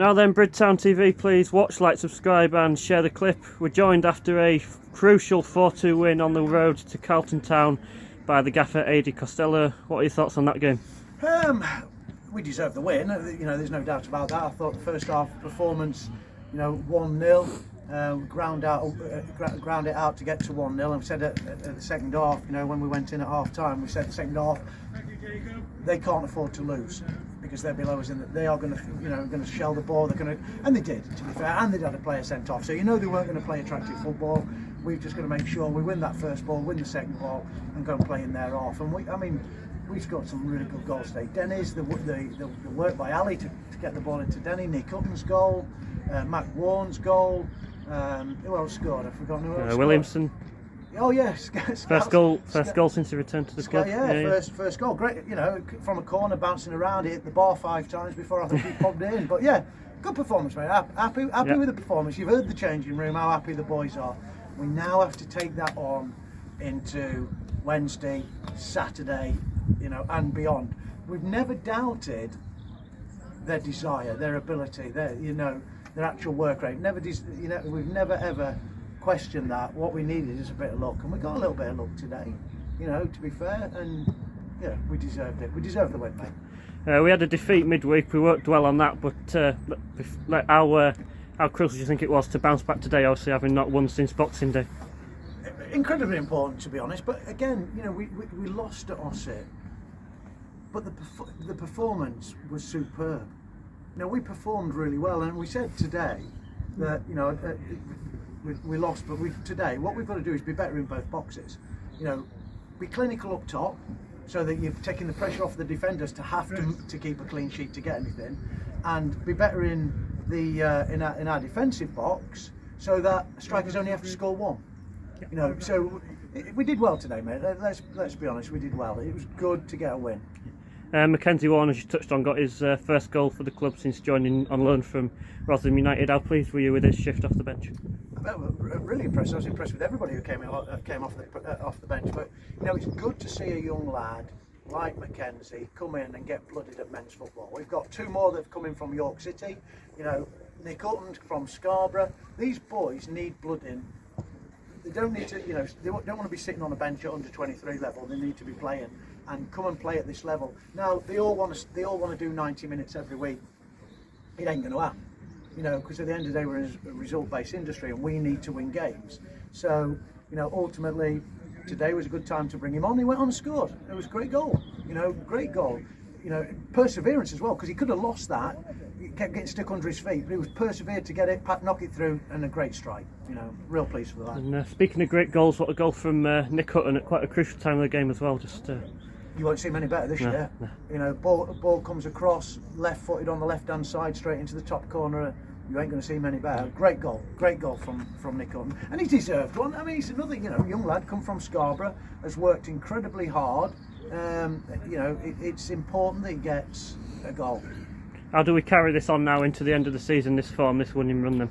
Now then, Bridtown TV, please watch, like, subscribe and share the clip. We're joined after a crucial 4-2 win on the road to Carlton Town by the gaffer Aidy Costello. What are your thoughts on that game? We deserve the win, there's no doubt about that. I thought the first half performance, 1-0, ground it out to get to 1-0, and we said at the second half, when we went in at half time, we said the second half, they can't afford to lose because they're below us and they are going to shell the ball. And they did, to be fair, and they'd had a player sent off, so they weren't going to play attractive football. We've just got to make sure we win that first ball, win the second ball, and go and play in their half. And we've got some really good goals today. Denny's, the work by Ali to get the ball into Denny, Nick Hutton's goal, Matt Warren's goal. Who else scored? I've forgotten who else scored. Williamson. Oh yes, first goal since he returned to the squad. First goal. Great, from a corner, bouncing around, he hit the bar 5 times before I think he popped in. But yeah, good performance, mate. Happy with the performance. You've heard the changing room, how happy the boys are. We now have to take that on into Wednesday, Saturday, and beyond. We've never doubted their desire, their ability, their actual work rate. We've never ever questioned that. What we needed is a bit of luck, and we got a little bit of luck today. To be fair, and we deserved it. We deserved the win, mate. We had a defeat midweek. We worked well on that, but how crucial do you think it was to bounce back today? Obviously, having not won since Boxing Day. Incredibly important, to be honest. But again, we lost at Ossett, but the performance was superb. We performed really well, and we said today that we lost, but today what we've got to do is be better in both boxes. Be clinical up top, so that you're taking the pressure off the defenders to have to keep a clean sheet to get anything, and be better in in our defensive box, so that strikers only have to score one. So we did well today, mate. Let's be honest, we did well. It was good to get a win. Mackenzie Warren, as you touched on, got his first goal for the club since joining on loan from Rotherham United. How pleased were you with his shift off the bench? Really impressed. I was impressed with everybody who came off the bench. But it's good to see a young lad like Mackenzie come in and get blooded at men's football. We've got 2 more that have come in from York City. Nick Hutton from Scarborough. These boys need blood in. They don't need to, they don't want to be sitting on a bench at under 23 level. They need to be playing and come and play at this level. Now they all want to do 90 minutes every week. It ain't going to happen, because at the end of the day we're in a result-based industry and we need to win games. So, ultimately today was a good time to bring him on. He went on and scored. It was a great goal. Great goal. Perseverance as well, because he could have lost that. He kept getting stuck under his feet, but he was persevered to get it, knock it through, and a great strike. Real pleased with that. And speaking of great goals, what a goal from Nick Hutton at quite a crucial time of the game as well. You won't see many better this year. No. Ball comes across, left-footed on the left-hand side, straight into the top corner. You ain't going to see many better. Great goal from Nick Hutton, and he deserved one. He's another young lad, come from Scarborough, has worked incredibly hard. It's important that he gets a goal. How do we carry this on now into the end of the season, this form, this winning run then?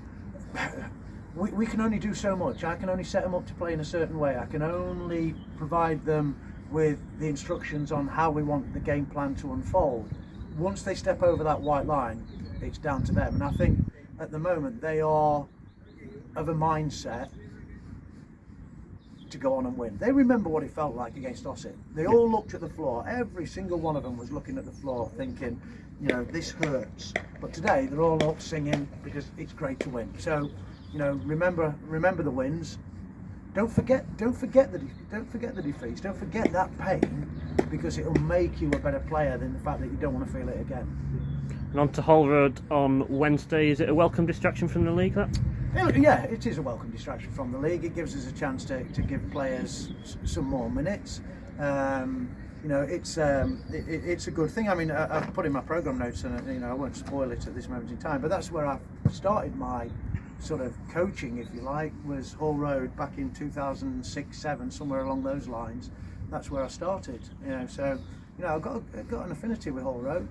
We can only do so much. I can only set them up to play in a certain way. I can only provide them with the instructions on how we want the game plan to unfold. Once they step over that white line, it's down to them. And I think at the moment they are of a mindset to go on and win. They remember what it felt like against Ossett. They all looked at the floor. Every single one of them was looking at the floor thinking, this hurts. But today they're all up singing because it's great to win. So, remember the wins. Don't forget the defeats. Don't forget that pain, because it'll make you a better player than the fact that you don't want to feel it again. And on to Hull Road on Wednesday. Is it a welcome distraction from the league, that? Yeah, it is a welcome distraction from the league. It gives us a chance to give players some more minutes. It's a good thing. I've put in my programme notes, and I won't spoil it at this moment in time, but that's where I started my sort of coaching, if you like, was Hull Road back in 2006-07, somewhere along those lines. That's where I started. So I've got an affinity with Hull Road.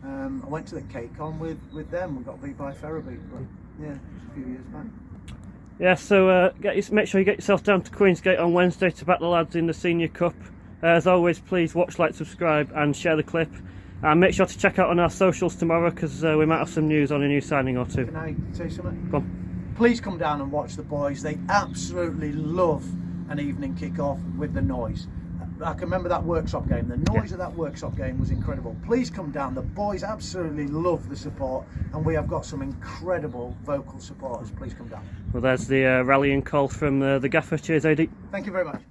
I went to the K-Con with them. We got beat by Ferriby, but a few years back. Yeah, so make sure you get yourself down to Queensgate on Wednesday to back the lads in the Senior Cup. As always, please watch, like, subscribe and share the clip. And make sure to check out on our socials tomorrow, because we might have some news on a new signing or two. Can I say something? Go on. Please come down and watch the boys. They absolutely love an evening kick-off with the noise. I can remember that workshop game. The noise of that workshop game was incredible. Please come down. The boys absolutely love the support, and we have got some incredible vocal supporters. Please come down. Well, there's the rallying call from the gaffer. Cheers, Aidy. Thank you very much.